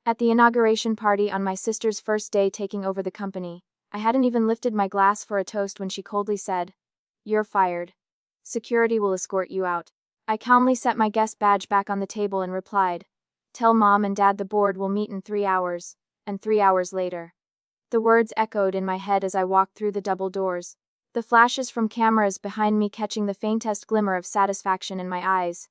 At the inauguration party on my sister's first day taking over the company, I hadn't even lifted my glass for a toast when she coldly said, "You're fired. Security will escort you out." I calmly set my guest badge back on the table and replied, "Tell Mom and Dad the board will meet in 3 hours," and 3 hours later. The words echoed in my head as I walked through the double doors, the flashes from cameras behind me catching the faintest glimmer of satisfaction in my eyes.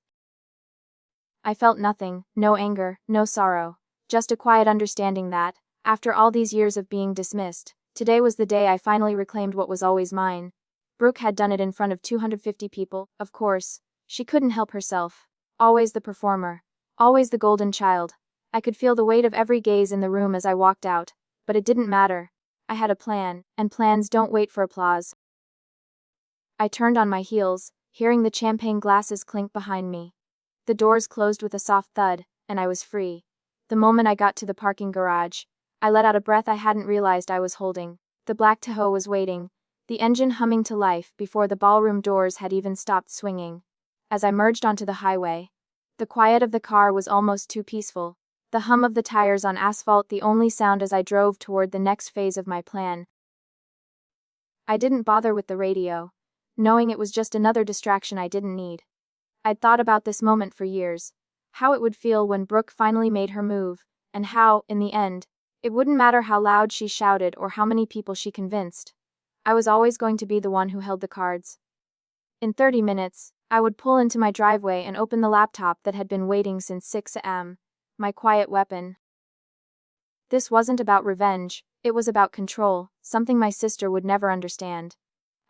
I felt nothing, no anger, no sorrow, just a quiet understanding that, after all these years of being dismissed, today was the day I finally reclaimed what was always mine. Brooke had done it in front of 250 people, of course. She couldn't help herself. Always the performer. Always the golden child. I could feel the weight of every gaze in the room as I walked out, but it didn't matter. I had a plan, and plans don't wait for applause. I turned on my heels, hearing the champagne glasses clink behind me. The doors closed with a soft thud, and I was free. The moment I got to the parking garage, I let out a breath I hadn't realized I was holding. The black Tahoe was waiting, the engine humming to life before the ballroom doors had even stopped swinging. As I merged onto the highway, the quiet of the car was almost too peaceful, the hum of the tires on asphalt the only sound as I drove toward the next phase of my plan. I didn't bother with the radio, knowing it was just another distraction I didn't need. I'd thought about this moment for years, how it would feel when Brooke finally made her move, and how, in the end, it wouldn't matter how loud she shouted or how many people she convinced. I was always going to be the one who held the cards. In 30 minutes, I would pull into my driveway and open the laptop that had been waiting since 6 a.m., my quiet weapon. This wasn't about revenge, it was about control, something my sister would never understand.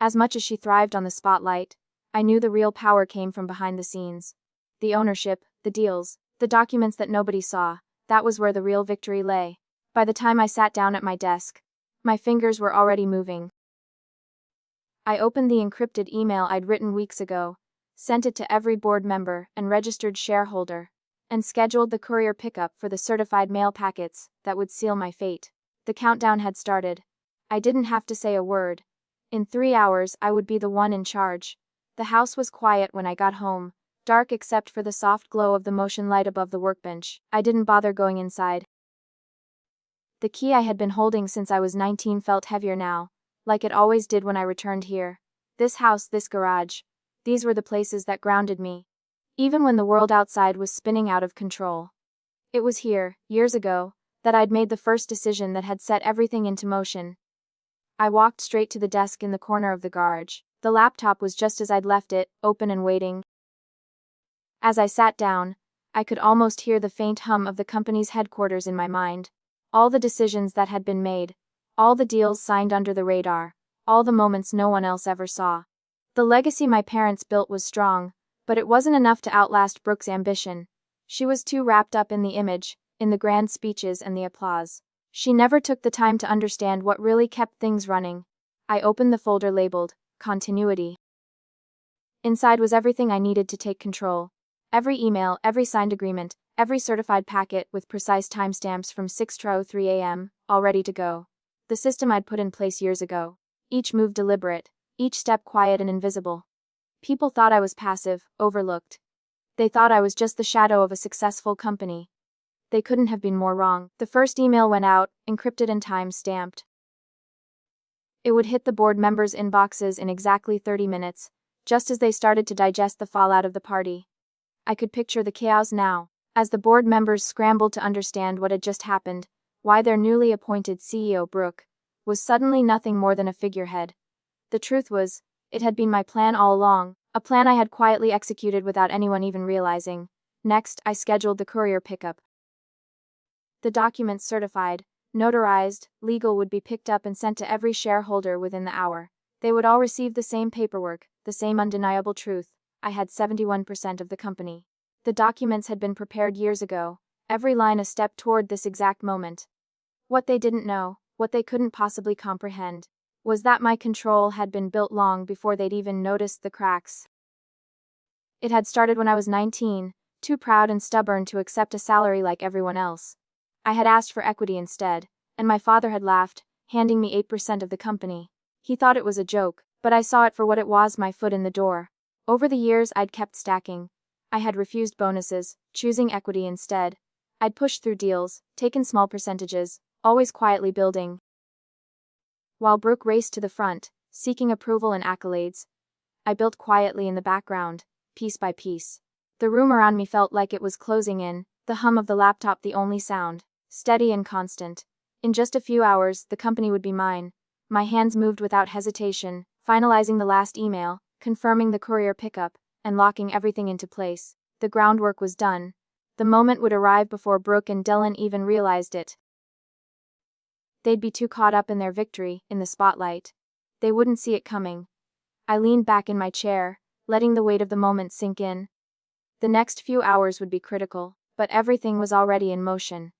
As much as she thrived on the spotlight, I knew the real power came from behind the scenes. The ownership, the deals, the documents that nobody saw, that was where the real victory lay. By the time I sat down at my desk, my fingers were already moving. I opened the encrypted email I'd written weeks ago, sent it to every board member and registered shareholder, and scheduled the courier pickup for the certified mail packets that would seal my fate. The countdown had started. I didn't have to say a word. In 3 hours I would be the one in charge. The house was quiet when I got home, dark except for the soft glow of the motion light above the workbench. I didn't bother going inside. The key I had been holding since I was 19 felt heavier now, like it always did when I returned here. This house, this garage. These were the places that grounded me, even when the world outside was spinning out of control. It was here, years ago, that I'd made the first decision that had set everything into motion. I walked straight to the desk in the corner of the garage. The laptop was just as I'd left it, open and waiting. As I sat down, I could almost hear the faint hum of the company's headquarters in my mind. All the decisions that had been made, all the deals signed under the radar, all the moments no one else ever saw. The legacy my parents built was strong, but it wasn't enough to outlast Brooke's ambition. She was too wrapped up in the image, in the grand speeches and the applause. She never took the time to understand what really kept things running. I opened the folder labeled Continuity. Inside was everything I needed to take control. Every email, every signed agreement, every certified packet with precise timestamps from 6:03 a.m., all ready to go. The system I'd put in place years ago. Each move deliberate, each step quiet and invisible. People thought I was passive, overlooked. They thought I was just the shadow of a successful company. They couldn't have been more wrong. The first email went out, encrypted and time-stamped. It would hit the board members' inboxes in exactly 30 minutes, just as they started to digest the fallout of the party. I could picture the chaos now, as the board members scrambled to understand what had just happened, why their newly appointed CEO Brooke was suddenly nothing more than a figurehead. The truth was, it had been my plan all along, a plan I had quietly executed without anyone even realizing. Next, I scheduled the courier pickup. The documents certified, notarized, legal would be picked up and sent to every shareholder within the hour. They would all receive the same paperwork, the same undeniable truth. I had 71% of the company. The documents had been prepared years ago, every line a step toward this exact moment. What they didn't know, what they couldn't possibly comprehend, was that my control had been built long before they'd even noticed the cracks. It had started when I was 19, too proud and stubborn to accept a salary like everyone else. I had asked for equity instead, and my father had laughed, handing me 8% of the company. He thought it was a joke, but I saw it for what it was, my foot in the door. Over the years I'd kept stacking. I had refused bonuses, choosing equity instead. I'd pushed through deals, taken small percentages, always quietly building. While Brooke raced to the front, seeking approval and accolades, I built quietly in the background, piece by piece. The room around me felt like it was closing in, the hum of the laptop the only sound, steady and constant. In just a few hours, the company would be mine. My hands moved without hesitation, finalizing the last email, confirming the courier pickup, and locking everything into place. The groundwork was done. The moment would arrive before Brooke and Dylan even realized it. They'd be too caught up in their victory, in the spotlight. They wouldn't see it coming. I leaned back in my chair, letting the weight of the moment sink in. The next few hours would be critical, but everything was already in motion.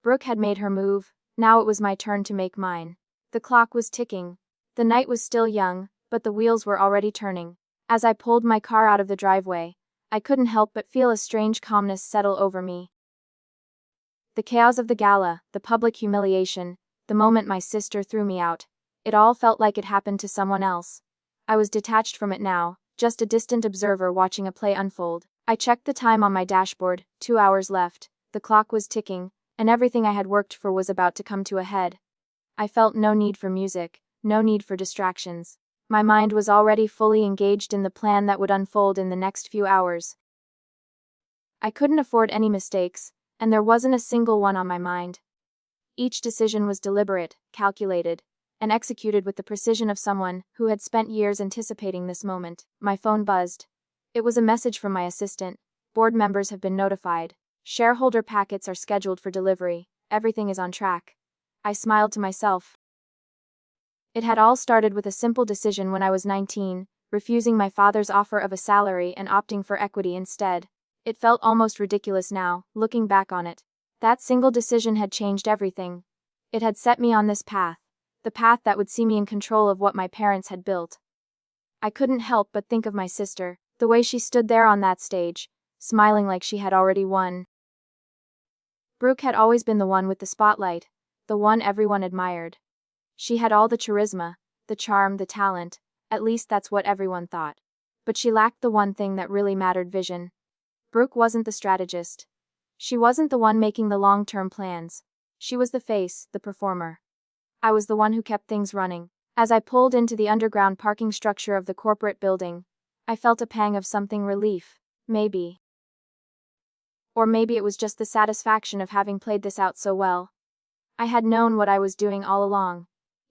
Brooke had made her move, now it was my turn to make mine. The clock was ticking. The night was still young, but the wheels were already turning. As I pulled my car out of the driveway, I couldn't help but feel a strange calmness settle over me. The chaos of the gala, the public humiliation, the moment my sister threw me out, it all felt like it happened to someone else. I was detached from it now, just a distant observer watching a play unfold. I checked the time on my dashboard, 2 hours left, the clock was ticking, and everything I had worked for was about to come to a head. I felt no need for music, no need for distractions. My mind was already fully engaged in the plan that would unfold in the next few hours. I couldn't afford any mistakes, and there wasn't a single one on my mind. Each decision was deliberate, calculated, and executed with the precision of someone who had spent years anticipating this moment. My phone buzzed. It was a message from my assistant. Board members have been notified. Shareholder packets are scheduled for delivery. Everything is on track. I smiled to myself. It had all started with a simple decision when I was 19, refusing my father's offer of a salary and opting for equity instead. It felt almost ridiculous now, looking back on it. That single decision had changed everything. It had set me on this path, the path that would see me in control of what my parents had built. I couldn't help but think of my sister, the way she stood there on that stage, smiling like she had already won. Brooke had always been the one with the spotlight, the one everyone admired. She had all the charisma, the charm, the talent, at least that's what everyone thought. But she lacked the one thing that really mattered: vision. Brooke wasn't the strategist. She wasn't the one making the long-term plans. She was the face, the performer. I was the one who kept things running. As I pulled into the underground parking structure of the corporate building, I felt a pang of something: relief, maybe. Or maybe it was just the satisfaction of having played this out so well. I had known what I was doing all along.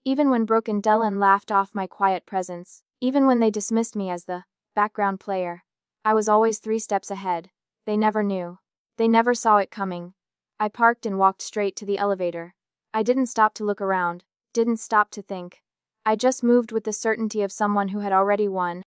Even when Brooke and Dylan laughed off my quiet presence, even when they dismissed me as the background player, I was always 3 steps ahead. They never knew. They never saw it coming. I parked and walked straight to the elevator. I didn't stop to look around, didn't stop to think. I just moved with the certainty of someone who had already won.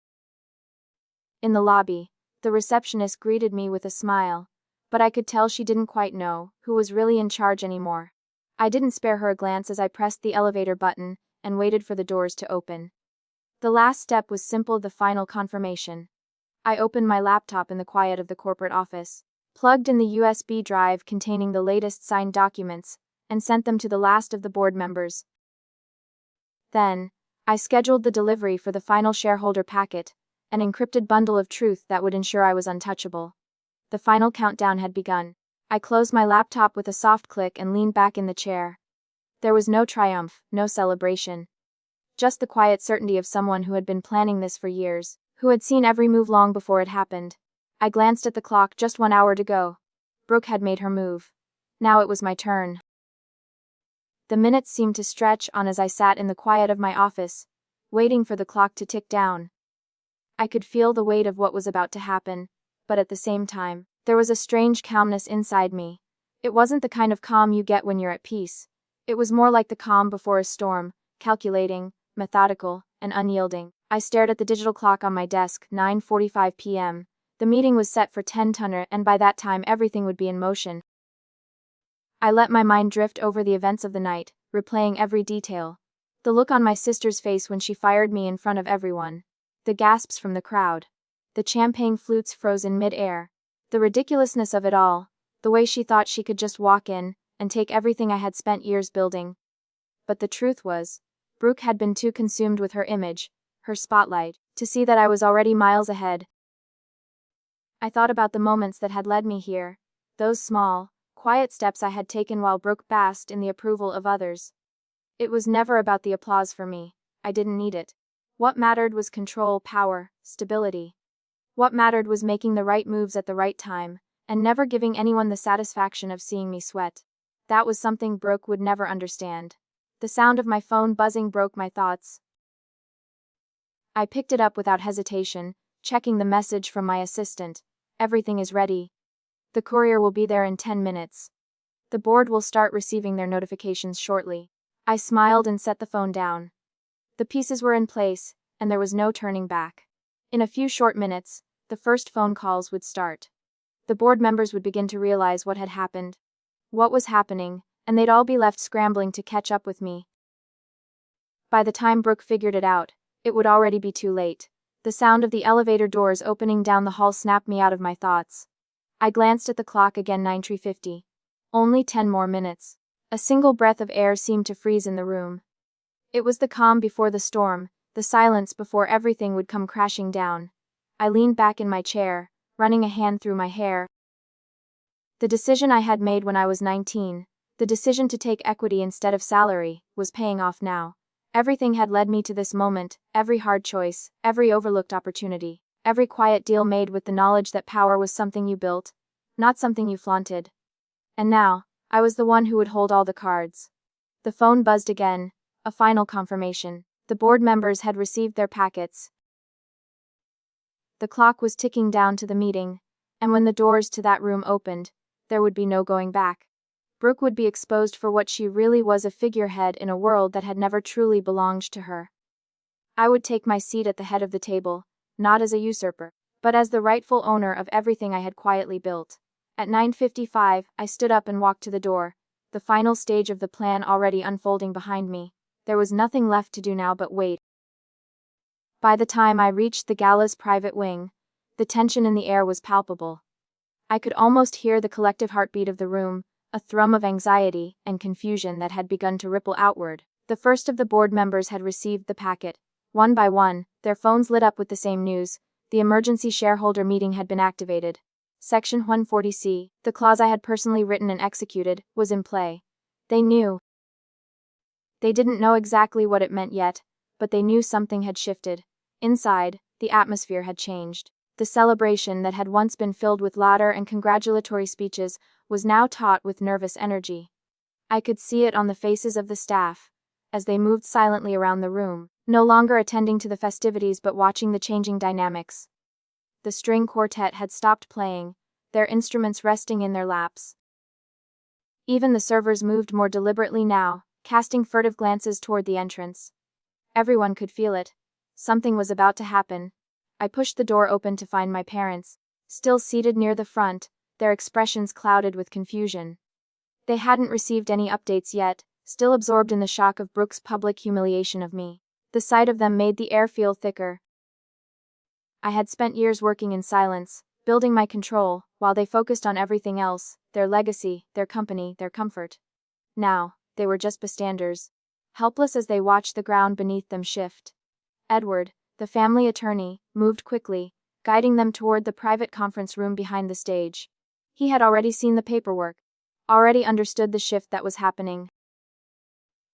In the lobby, the receptionist greeted me with a smile, but I could tell she didn't quite know who was really in charge anymore. I didn't spare her a glance as I pressed the elevator button and waited for the doors to open. The last step was simple: the final confirmation. I opened my laptop in the quiet of the corporate office, plugged in the USB drive containing the latest signed documents, and sent them to the last of the board members. Then, I scheduled the delivery for the final shareholder packet, an encrypted bundle of truth that would ensure I was untouchable. The final countdown had begun. I closed my laptop with a soft click and leaned back in the chair. There was no triumph, no celebration. Just the quiet certainty of someone who had been planning this for years, who had seen every move long before it happened. I glanced at the clock: just 1 hour to go. Brooke had made her move. Now it was my turn. The minutes seemed to stretch on as I sat in the quiet of my office, waiting for the clock to tick down. I could feel the weight of what was about to happen, but at the same time, there was a strange calmness inside me. It wasn't the kind of calm you get when you're at peace. It was more like the calm before a storm, calculating, methodical, and unyielding. I stared at the digital clock on my desk: 9:45 p.m. The meeting was set for 10:00, and by that time everything would be in motion. I let my mind drift over the events of the night, replaying every detail. The look on my sister's face when she fired me in front of everyone. The gasps from the crowd. The champagne flutes froze in mid-air. The ridiculousness of it all. The way she thought she could just walk in and take everything I had spent years building. But the truth was, Brooke had been too consumed with her image, her spotlight, to see that I was already miles ahead. I thought about the moments that had led me here. Those small, quiet steps I had taken while Brooke basked in the approval of others. It was never about the applause for me. I didn't need it. What mattered was control, power, stability. What mattered was making the right moves at the right time, and never giving anyone the satisfaction of seeing me sweat. That was something Brooke would never understand. The sound of my phone buzzing broke my thoughts. I picked it up without hesitation, checking the message from my assistant. Everything is ready. The courier will be there in 10 minutes. The board will start receiving their notifications shortly. I smiled and set the phone down. The pieces were in place, and there was no turning back. In a few short minutes, the first phone calls would start. The board members would begin to realize what had happened, what was happening, and they'd all be left scrambling to catch up with me. By the time Brooke figured it out, it would already be too late. The sound of the elevator doors opening down the hall snapped me out of my thoughts. I glanced at the clock again, 9:50. Only 10 more minutes. A single breath of air seemed to freeze in the room. It was the calm before the storm, the silence before everything would come crashing down. I leaned back in my chair, running a hand through my hair. The decision I had made when I was 19, the decision to take equity instead of salary, was paying off now. Everything had led me to this moment, every hard choice, every overlooked opportunity, every quiet deal made with the knowledge that power was something you built, not something you flaunted. And now, I was the one who would hold all the cards. The phone buzzed again, a final confirmation. The board members had received their packets. The clock was ticking down to the meeting, and when the doors to that room opened, there would be no going back. Brooke would be exposed for what she really was, a figurehead in a world that had never truly belonged to her. I would take my seat at the head of the table, not as a usurper, but as the rightful owner of everything I had quietly built. At 9:55, I stood up and walked to the door, the final stage of the plan already unfolding behind me. There was nothing left to do now but wait. By the time I reached the gala's private wing, the tension in the air was palpable. I could almost hear the collective heartbeat of the room, a thrum of anxiety and confusion that had begun to ripple outward. The first of the board members had received the packet. One by one, their phones lit up with the same news: the emergency shareholder meeting had been activated. Section 140C, the clause I had personally written and executed, was in play. They knew. They didn't know exactly what it meant yet, but they knew something had shifted. Inside, the atmosphere had changed. The celebration that had once been filled with laughter and congratulatory speeches was now taut with nervous energy. I could see it on the faces of the staff, as they moved silently around the room, no longer attending to the festivities but watching the changing dynamics. The string quartet had stopped playing, their instruments resting in their laps. Even the servers moved more deliberately now, casting furtive glances toward the entrance. Everyone could feel it. Something was about to happen. I pushed the door open to find my parents, still seated near the front, their expressions clouded with confusion. They hadn't received any updates yet, still absorbed in the shock of Brooke's public humiliation of me. The sight of them made the air feel thicker. I had spent years working in silence, building my control, while they focused on everything else, their legacy, their company, their comfort. Now, they were just bystanders, helpless as they watched the ground beneath them shift. Edward, the family attorney, moved quickly, guiding them toward the private conference room behind the stage. He had already seen the paperwork, already understood the shift that was happening.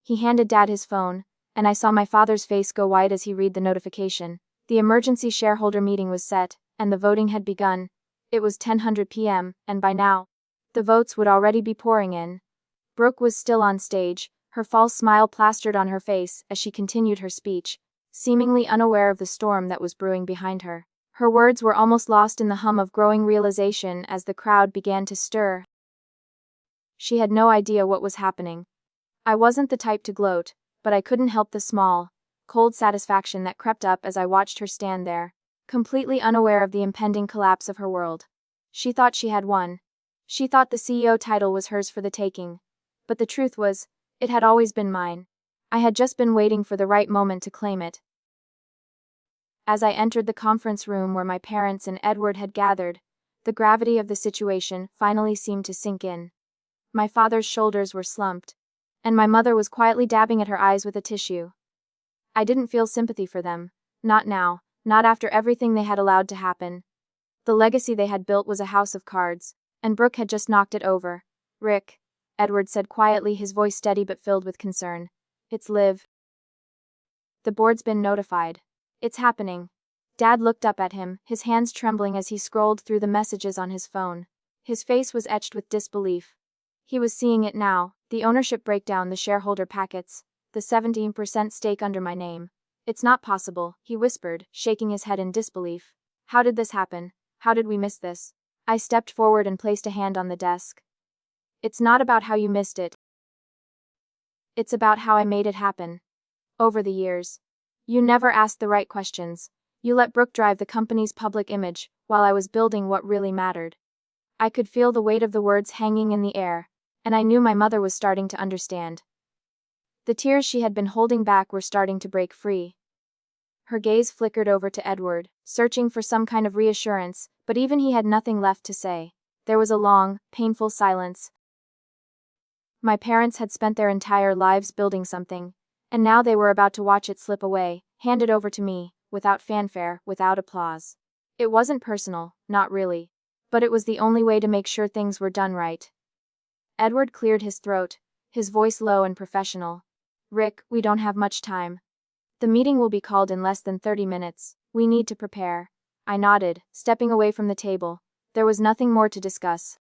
He handed Dad his phone, and I saw my father's face go white as he read the notification. The emergency shareholder meeting was set, and the voting had begun. It was 10:00 p.m., and by now, the votes would already be pouring in. Brooke was still on stage, her false smile plastered on her face as she continued her speech, seemingly unaware of the storm that was brewing behind her. Her words were almost lost in the hum of growing realization as the crowd began to stir. She had no idea what was happening. I wasn't the type to gloat, but I couldn't help the small, cold satisfaction that crept up as I watched her stand there, completely unaware of the impending collapse of her world. She thought she had won. She thought the CEO title was hers for the taking. But the truth was, it had always been mine. I had just been waiting for the right moment to claim it. As I entered the conference room where my parents and Edward had gathered, the gravity of the situation finally seemed to sink in. My father's shoulders were slumped, and my mother was quietly dabbing at her eyes with a tissue. I didn't feel sympathy for them, not now, not after everything they had allowed to happen. The legacy they had built was a house of cards, and Brooke had just knocked it over. Rick, Edward said quietly, his voice steady but filled with concern. It's Liv. The board's been notified. It's happening. Dad looked up at him, his hands trembling as he scrolled through the messages on his phone. His face was etched with disbelief. He was seeing it now, the ownership breakdown, the shareholder packets, the 17% stake under my name. It's not possible, he whispered, shaking his head in disbelief. How did this happen? How did we miss this? I stepped forward and placed a hand on the desk. It's not about how you missed it. It's about how I made it happen. Over the years. You never asked the right questions. You let Brooke drive the company's public image, while I was building what really mattered. I could feel the weight of the words hanging in the air, and I knew my mother was starting to understand. The tears she had been holding back were starting to break free. Her gaze flickered over to Edward, searching for some kind of reassurance, but even he had nothing left to say. There was a long, painful silence. My parents had spent their entire lives building something, and now they were about to watch it slip away, handed over to me, without fanfare, without applause. It wasn't personal, not really. But it was the only way to make sure things were done right. Edward cleared his throat, his voice low and professional. Rick, we don't have much time. The meeting will be called in less than 30 minutes. We need to prepare. I nodded, stepping away from the table. There was nothing more to discuss.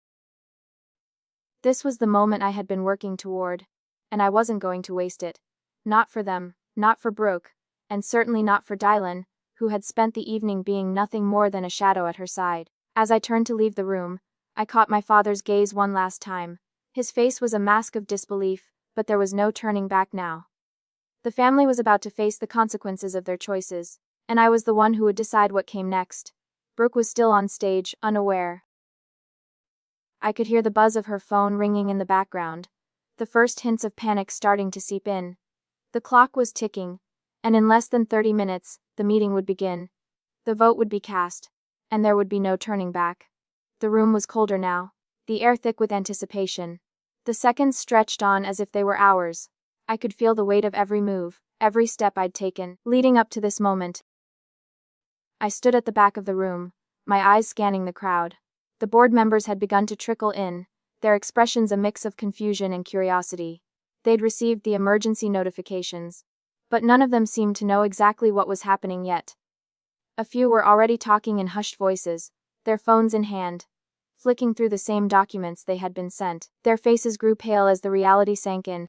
This was the moment I had been working toward, and I wasn't going to waste it. Not for them, not for Brooke, and certainly not for Dylan, who had spent the evening being nothing more than a shadow at her side. As I turned to leave the room, I caught my father's gaze one last time. His face was a mask of disbelief, but there was no turning back now. The family was about to face the consequences of their choices, and I was the one who would decide what came next. Brooke was still on stage, unaware. I could hear the buzz of her phone ringing in the background, the first hints of panic starting to seep in. The clock was ticking, and in less than 30 minutes, the meeting would begin. The vote would be cast, and there would be no turning back. The room was colder now, the air thick with anticipation. The seconds stretched on as if they were hours. I could feel the weight of every move, every step I'd taken, leading up to this moment. I stood at the back of the room, my eyes scanning the crowd. The board members had begun to trickle in, their expressions a mix of confusion and curiosity. They'd received the emergency notifications, but none of them seemed to know exactly what was happening yet. A few were already talking in hushed voices, their phones in hand, flicking through the same documents they had been sent. Their faces grew pale as the reality sank in.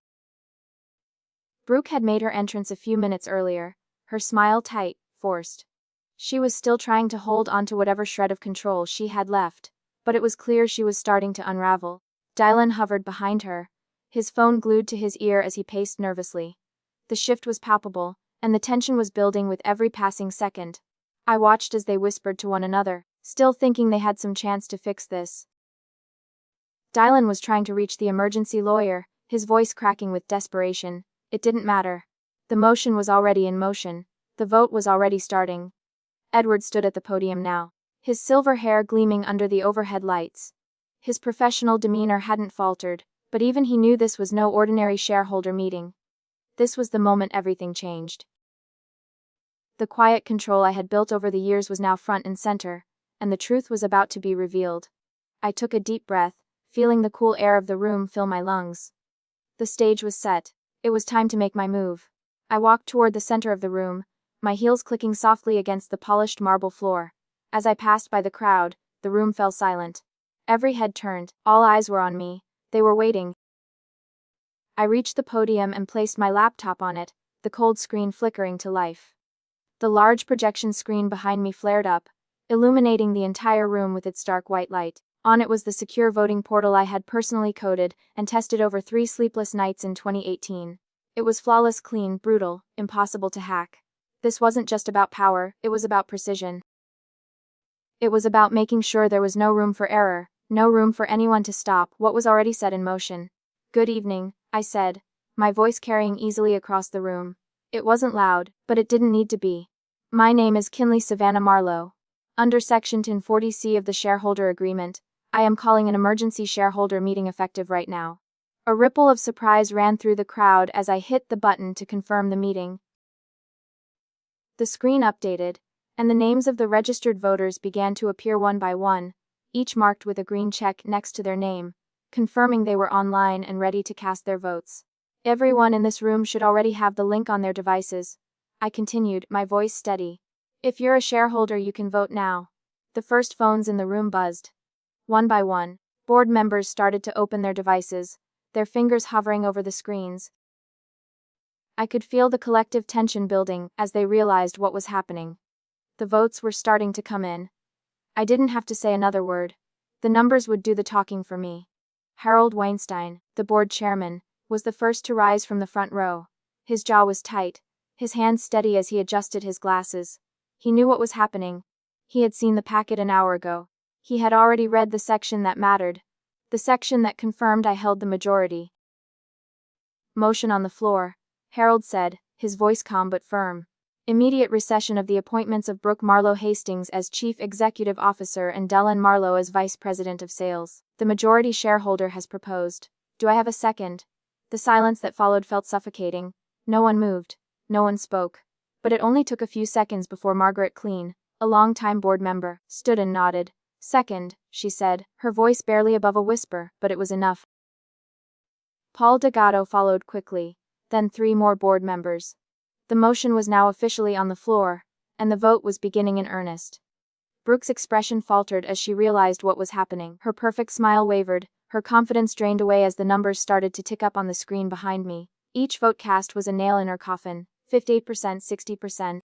Brooke had made her entrance a few minutes earlier, her smile tight, forced. She was still trying to hold on to whatever shred of control she had left, but it was clear she was starting to unravel. Dylan hovered behind her, his phone glued to his ear as he paced nervously. The shift was palpable, and the tension was building with every passing second. I watched as they whispered to one another, still thinking they had some chance to fix this. Dylan was trying to reach the emergency lawyer, his voice cracking with desperation. It didn't matter. The motion was already in motion. The vote was already starting. Edward stood at the podium now, his silver hair gleaming under the overhead lights. His professional demeanor hadn't faltered, but even he knew this was no ordinary shareholder meeting. This was the moment everything changed. The quiet control I had built over the years was now front and center, and the truth was about to be revealed. I took a deep breath, feeling the cool air of the room fill my lungs. The stage was set. It was time to make my move. I walked toward the center of the room, my heels clicking softly against the polished marble floor. As I passed by the crowd, the room fell silent. Every head turned, all eyes were on me. They were waiting. I reached the podium and placed my laptop on it, the cold screen flickering to life. The large projection screen behind me flared up, illuminating the entire room with its dark white light. On it was the secure voting portal I had personally coded and tested over 3 sleepless nights in 2018. It was flawless, clean, brutal, impossible to hack. This wasn't just about power, it was about precision. It was about making sure there was no room for error, no room for anyone to stop what was already set in motion. "Good evening," I said, my voice carrying easily across the room. It wasn't loud, but it didn't need to be. "My name is Kinley Savannah Marlowe. Under Section 1040C of the shareholder agreement, I am calling an emergency shareholder meeting effective right now." A ripple of surprise ran through the crowd as I hit the button to confirm the meeting. The screen updated, and the names of the registered voters began to appear one by one, each marked with a green check next to their name, confirming they were online and ready to cast their votes. Everyone in this room should already have the link on their devices. I continued, my voice steady. If you're a shareholder, you can vote now. The first phones in the room buzzed. One by one, board members started to open their devices, their fingers hovering over the screens. I could feel the collective tension building as they realized what was happening. The votes were starting to come in. I didn't have to say another word. The numbers would do the talking for me. Harold Weinstein, the board chairman, was the first to rise from the front row. His jaw was tight, his hands steady as he adjusted his glasses. He knew what was happening. He had seen the packet an hour ago. He had already read the section that mattered. The section that confirmed I held the majority. Motion on the floor, Harold said, his voice calm but firm. Immediate recession of the appointments of Brooke Marlowe Hastings as Chief Executive Officer and Dylan Marlowe as Vice President of Sales. The majority shareholder has proposed. Do I have a second? The silence that followed felt suffocating. No one moved. No one spoke. But it only took a few seconds before Margaret Clean, a long-time board member, stood and nodded. Second, she said, her voice barely above a whisper, but it was enough. Paul D'Agato followed quickly, then 3 more board members. The motion was now officially on the floor, and the vote was beginning in earnest. Brooke's expression faltered as she realized what was happening. Her perfect smile wavered, her confidence drained away as the numbers started to tick up on the screen behind me. Each vote cast was a nail in her coffin, 58%, 60%.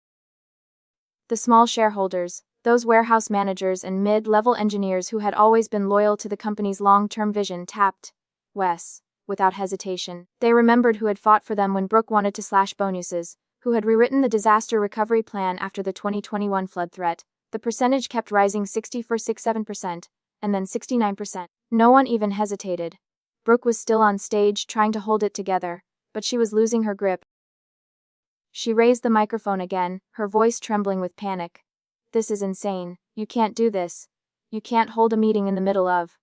The small shareholders, those warehouse managers and mid-level engineers who had always been loyal to the company's long-term vision, tapped Wes without hesitation. They remembered who had fought for them when Brooke wanted to slash bonuses, who had rewritten the disaster recovery plan after the 2021 flood threat. The percentage kept rising, 64.67%, and then 69%. No one even hesitated. Brooke was still on stage trying to hold it together, but she was losing her grip. She raised the microphone again, her voice trembling with panic. This is insane. You can't do this. You can't hold a meeting in the middle of.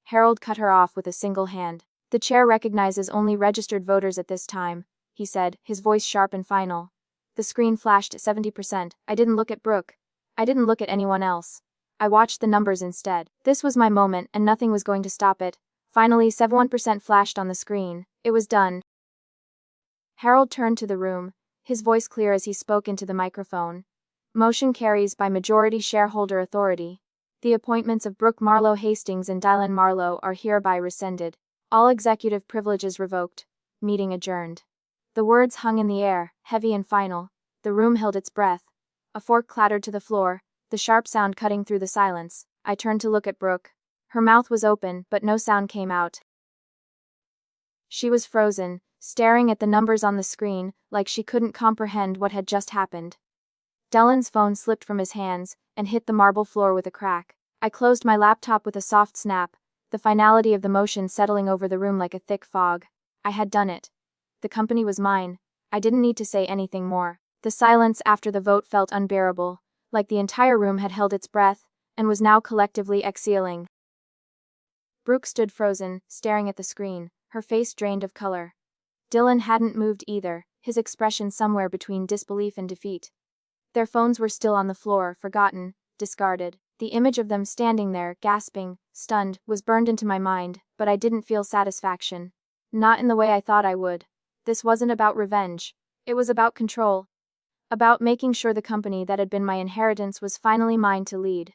Harold cut her off with a single hand. The chair recognizes only registered voters at this time, he said, his voice sharp and final. The screen flashed at 70%. I didn't look at Brooke. I didn't look at anyone else. I watched the numbers instead. This was my moment, and nothing was going to stop it. Finally, 71% flashed on the screen. It was done. Harold turned to the room, his voice clear as he spoke into the microphone. Motion carries by majority shareholder authority. The appointments of Brooke Marlowe Hastings and Dylan Marlowe are hereby rescinded. All executive privileges revoked. Meeting adjourned. The words hung in the air, heavy and final. The room held its breath. A fork clattered to the floor, the sharp sound cutting through the silence. I turned to look at Brooke. Her mouth was open, but no sound came out. She was frozen, staring at the numbers on the screen, like she couldn't comprehend what had just happened. Dylan's phone slipped from his hands, and hit the marble floor with a crack. I closed my laptop with a soft snap, the finality of the motion settling over the room like a thick fog. I had done it. The company was mine. I didn't need to say anything more. The silence after the vote felt unbearable, like the entire room had held its breath, and was now collectively exhaling. Brooke stood frozen, staring at the screen, her face drained of color. Dylan hadn't moved either, his expression somewhere between disbelief and defeat. Their phones were still on the floor, forgotten, discarded. The image of them standing there, gasping, stunned, was burned into my mind, but I didn't feel satisfaction. Not in the way I thought I would. This wasn't about revenge. It was about control. About making sure the company that had been my inheritance was finally mine to lead.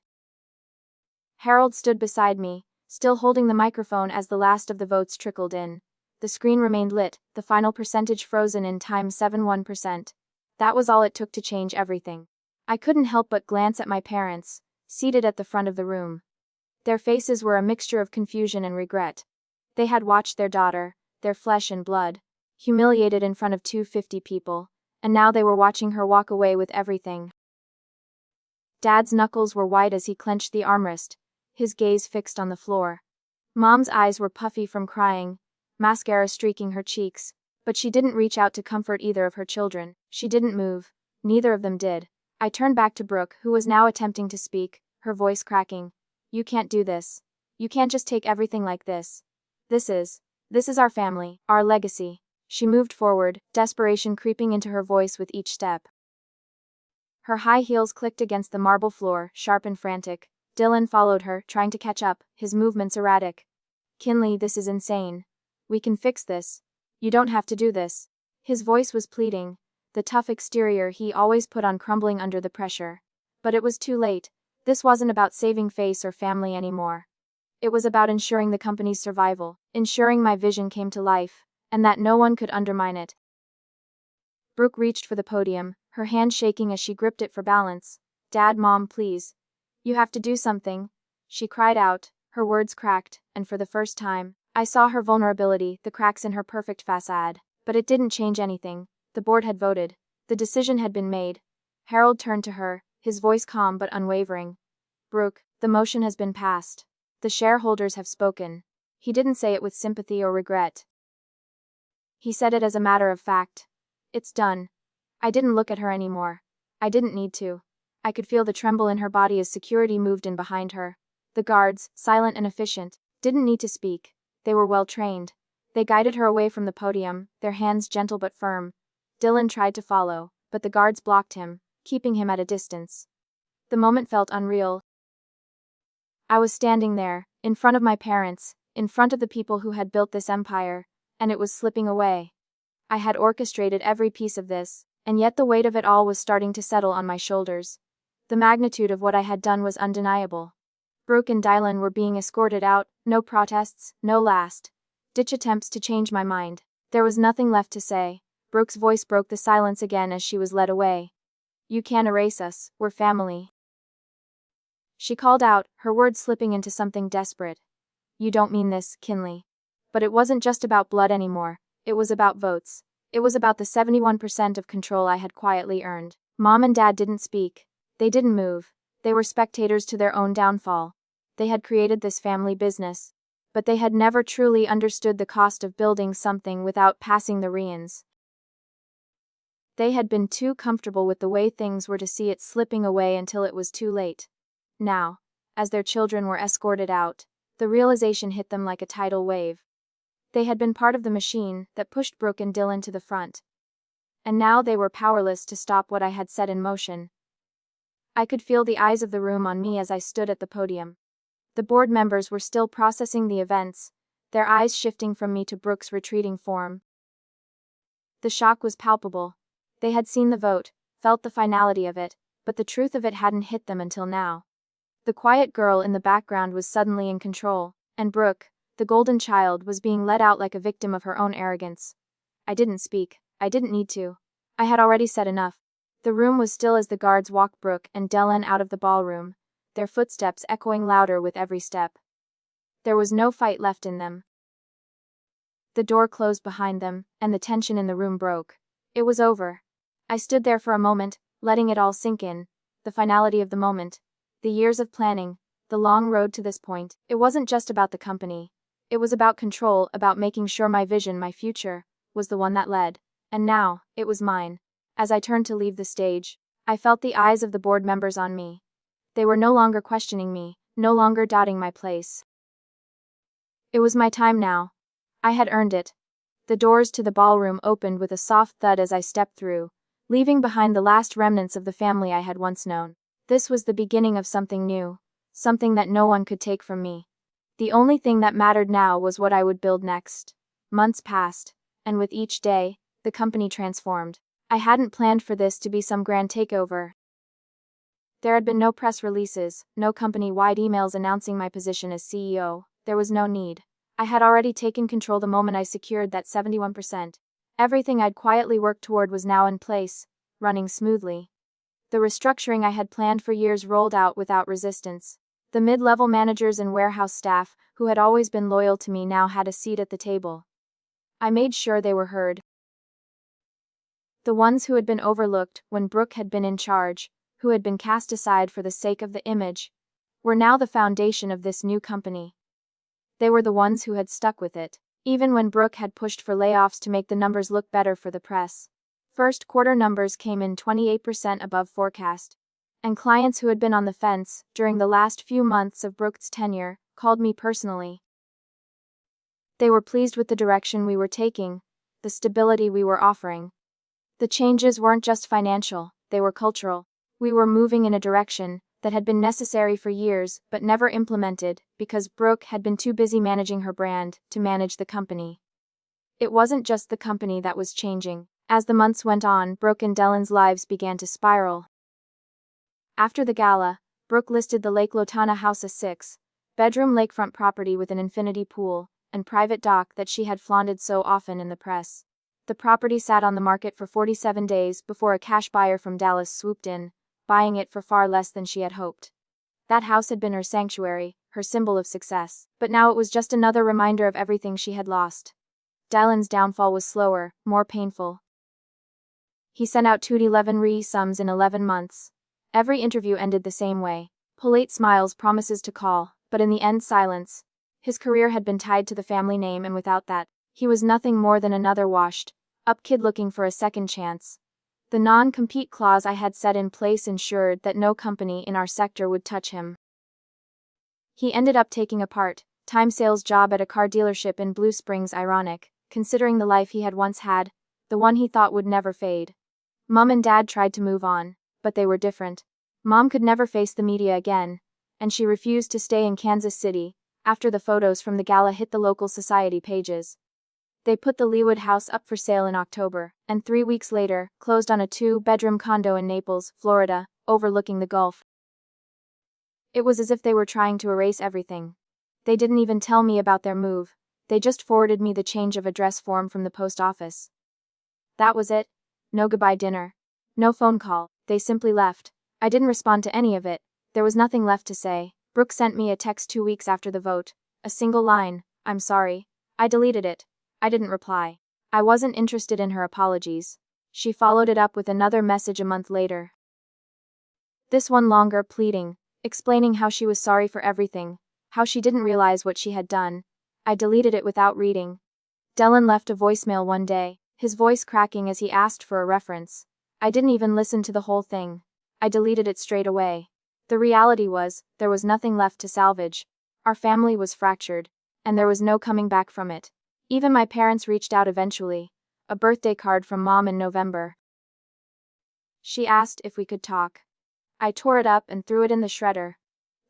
Harold stood beside me, still holding the microphone as the last of the votes trickled in. The screen remained lit, the final percentage frozen in time, 71%. That was all it took to change everything. I couldn't help but glance at my parents, seated at the front of the room. Their faces were a mixture of confusion and regret. They had watched their daughter, their flesh and blood, humiliated in front of 250 people, and now they were watching her walk away with everything. Dad's knuckles were white as he clenched the armrest, his gaze fixed on the floor. Mom's eyes were puffy from crying, mascara streaking her cheeks, but she didn't reach out to comfort either of her children. She didn't move. Neither of them did. I turned back to Brooke, who was now attempting to speak, her voice cracking. You can't do this. You can't just take everything like this. This is our family, our legacy. She moved forward, desperation creeping into her voice with each step. Her high heels clicked against the marble floor, sharp and frantic. Dylan followed her, trying to catch up, his movements erratic. Kinley, this is insane. We can fix this. You don't have to do this. His voice was pleading, the tough exterior he always put on crumbling under the pressure. But it was too late. This wasn't about saving face or family anymore. It was about ensuring the company's survival, ensuring my vision came to life, and that no one could undermine it. Brooke reached for the podium, her hand shaking as she gripped it for balance. Dad, Mom, please. You have to do something. She cried out, her words cracked, and for the first time, I saw her vulnerability, the cracks in her perfect facade. But it didn't change anything. The board had voted. The decision had been made. Harold turned to her, his voice calm but unwavering. Brooke, the motion has been passed. The shareholders have spoken. He didn't say it with sympathy or regret. He said it as a matter of fact. It's done. I didn't look at her anymore. I didn't need to. I could feel the tremble in her body as security moved in behind her. The guards, silent and efficient, didn't need to speak. They were well trained. They guided her away from the podium, their hands gentle but firm. Dylan tried to follow, but the guards blocked him, keeping him at a distance. The moment felt unreal. I was standing there, in front of my parents, in front of the people who had built this empire, and it was slipping away. I had orchestrated every piece of this, and yet the weight of it all was starting to settle on my shoulders. The magnitude of what I had done was undeniable. Brooke and Dylan were being escorted out, no protests, no last-ditch attempts to change my mind. There was nothing left to say. Brooke's voice broke the silence again as she was led away. You can't erase us, we're family. She called out, her words slipping into something desperate. You don't mean this, Kinley. But it wasn't just about blood anymore. It was about votes. It was about the 71% of control I had quietly earned. Mom and Dad didn't speak. They didn't move. They were spectators to their own downfall. They had created this family business. But they had never truly understood the cost of building something without passing the reins. They had been too comfortable with the way things were to see it slipping away until it was too late. Now, as their children were escorted out, the realization hit them like a tidal wave. They had been part of the machine that pushed Brooke and Dylan to the front. And now they were powerless to stop what I had set in motion. I could feel the eyes of the room on me as I stood at the podium. The board members were still processing the events, their eyes shifting from me to Brooke's retreating form. The shock was palpable. They had seen the vote, felt the finality of it, but the truth of it hadn't hit them until now. The quiet girl in the background was suddenly in control, and Brooke, the golden child, was being led out like a victim of her own arrogance. I didn't speak. I didn't need to. I had already said enough. The room was still as the guards walked Brooke and Dylan out of the ballroom, their footsteps echoing louder with every step. There was no fight left in them. The door closed behind them, and the tension in the room broke. It was over. I stood there for a moment, letting it all sink in. The finality of the moment. The years of planning. The long road to this point. It wasn't just about the company. It was about control, about making sure my vision, my future, was the one that led. And now, it was mine. As I turned to leave the stage, I felt the eyes of the board members on me. They were no longer questioning me, no longer doubting my place. It was my time now. I had earned it. The doors to the ballroom opened with a soft thud as I stepped through, leaving behind the last remnants of the family I had once known. This was the beginning of something new, something that no one could take from me. The only thing that mattered now was what I would build next. Months passed, and with each day, the company transformed. I hadn't planned for this to be some grand takeover. There had been no press releases, no company-wide emails announcing my position as CEO. There was no need. I had already taken control the moment I secured that 71%. Everything I'd quietly worked toward was now in place, running smoothly. The restructuring I had planned for years rolled out without resistance. The mid-level managers and warehouse staff, who had always been loyal to me, now had a seat at the table. I made sure they were heard. The ones who had been overlooked when Brooke had been in charge, who had been cast aside for the sake of the image, were now the foundation of this new company. They were the ones who had stuck with it, even when Brooke had pushed for layoffs to make the numbers look better for the press. First quarter numbers came in 28% above forecast. And clients who had been on the fence during the last few months of Brooke's tenure called me personally. They were pleased with the direction we were taking, the stability we were offering. The changes weren't just financial, they were cultural. We were moving in a direction that had been necessary for years but never implemented because Brooke had been too busy managing her brand to manage the company. It wasn't just the company that was changing. As the months went on, Brooke and Dylan's lives began to spiral. After the gala, Brooke listed the Lake Lotana house, a 6-bedroom lakefront property with an infinity pool and private dock that she had flaunted so often in the press. The property sat on the market for 47 days before a cash buyer from Dallas swooped in, buying it for far less than she had hoped. That house had been her sanctuary, her symbol of success, but now it was just another reminder of everything she had lost. Dylan's downfall was slower, more painful. He sent out 211 resumes in 11 months. Every interview ended the same way. Polite smiles, promises to call, but in the end silence. His career had been tied to the family name, and without that, he was nothing more than another washed-up kid looking for a second chance. The non-compete clause I had set in place ensured that no company in our sector would touch him. He ended up taking a part-time sales job at a car dealership in Blue Springs, ironic, considering the life he had once had, the one he thought would never fade. Mom and Dad tried to move on, but they were different. Mom could never face the media again, and she refused to stay in Kansas City after the photos from the gala hit the local society pages. They put the Leawood house up for sale in October, and 3 weeks later, closed on a 2-bedroom condo in Naples, Florida, overlooking the Gulf. It was as if they were trying to erase everything. They didn't even tell me about their move, they just forwarded me the change of address form from the post office. That was it. No goodbye dinner. No phone call, they simply left. I didn't respond to any of it, there was nothing left to say. Brooke sent me a text 2 weeks after the vote. A single line, "I'm sorry." I deleted it. I didn't reply. I wasn't interested in her apologies. She followed it up with another message a month later. This one longer, pleading, explaining how she was sorry for everything, how she didn't realize what she had done. I deleted it without reading. Dylan left a voicemail one day, his voice cracking as he asked for a reference. I didn't even listen to the whole thing. I deleted it straight away. The reality was, there was nothing left to salvage. Our family was fractured, and there was no coming back from it. Even my parents reached out eventually. A birthday card from Mom in November. She asked if we could talk. I tore it up and threw it in the shredder.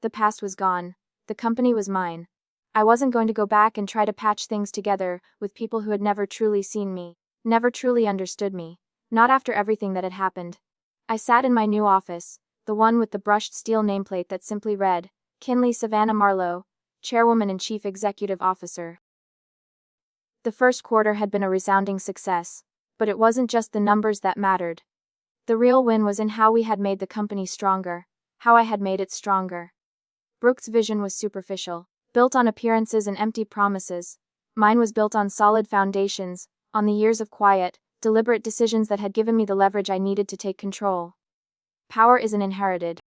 The past was gone. The company was mine. I wasn't going to go back and try to patch things together with people who had never truly seen me, never truly understood me. Not after everything that had happened. I sat in my new office, the one with the brushed steel nameplate that simply read, Kinley Savannah Marlowe, Chairwoman and Chief Executive Officer. The first quarter had been a resounding success, but it wasn't just the numbers that mattered. The real win was in how we had made the company stronger, how I had made it stronger. Brooke's vision was superficial, built on appearances and empty promises. Mine was built on solid foundations, on the years of quiet, deliberate decisions that had given me the leverage I needed to take control. Power isn't inherited.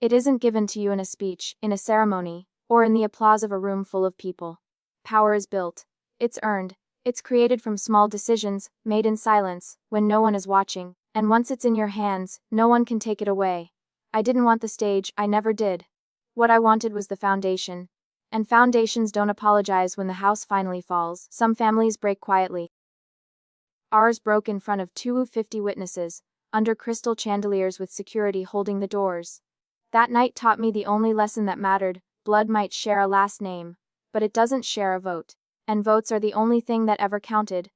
It isn't given to you in a speech, in a ceremony, or in the applause of a room full of people. Power is built. It's earned. It's created from small decisions, made in silence, when no one is watching, and once it's in your hands, no one can take it away. I didn't want the stage, I never did. What I wanted was the foundation. And foundations don't apologize when the house finally falls. Some families break quietly. Ours broke in front of 250 witnesses, under crystal chandeliers with security holding the doors. That night taught me the only lesson that mattered: blood might share a last name, but it doesn't share a vote. And votes are the only thing that ever counted.